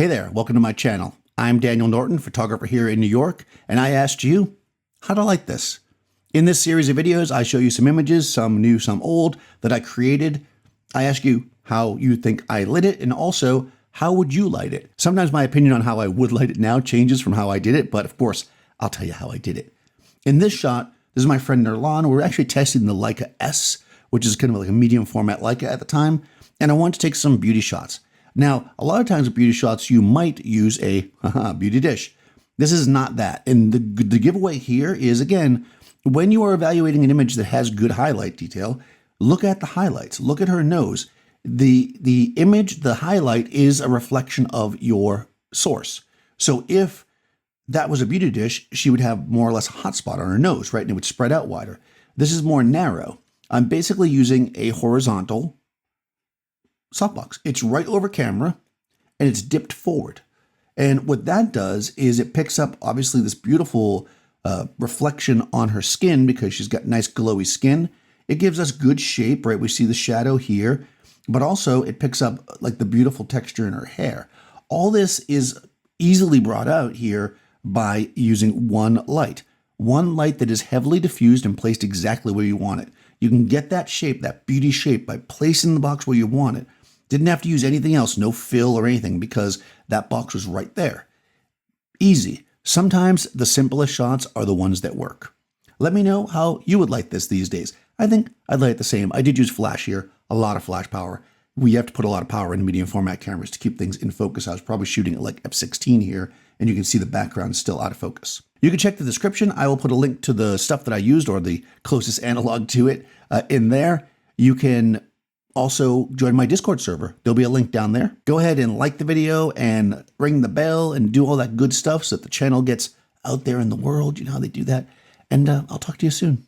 Hey there, welcome to my channel. I'm Daniel Norton, photographer here in New York, and I asked you how to light this. In this series of videos, I show you some images, some new, some old, that I created. I ask you how you think I lit it, and also, how would you light it? Sometimes my opinion on how I would light it now changes from how I did it, but of course, I'll tell you how I did it. In this shot, this is my friend Norton. We're actually testing the Leica S, which is kind of like a medium format Leica at the time, and I wanted to take some beauty shots. Now, a lot of times with beauty shots, you might use a beauty dish. This is not that. And the giveaway here is, again, when you are evaluating an image that has good highlight detail, look at the highlights. Look at her nose. The image, the highlight, is a reflection of your source. So if that was a beauty dish, she would have more or less a hot spot on her nose, right? And it would spread out wider. This is more narrow. I'm basically using a horizontal softbox. It's right over camera and it's dipped forward. And what that does is it picks up obviously this beautiful reflection on her skin because she's got nice glowy skin. It gives us good shape, right? We see the shadow here, but also it picks up like the beautiful texture in her hair. All this is easily brought out here by using one light that is heavily diffused and placed exactly where you want it. You can get that shape, that beauty shape, by placing the box where you want it. Didn't have to use anything else, no fill or anything, because that box was right there. Easy. Sometimes the simplest shots are the ones that work. Let me know how you would light this these days. I think I'd light it the same. I did use flash here, a lot of flash power. We have to put a lot of power in medium format cameras to keep things in focus. I was probably shooting at like f16 here, and you can see the background still out of focus. You can check the description. I will put a link to the stuff that I used, or the closest analog to it, in there. You can also join my Discord server. There'll be a link down there. Go ahead and like the video and ring the bell and do all that good stuff so that the channel gets out there in the world. You know how they do that. And I'll talk to you soon.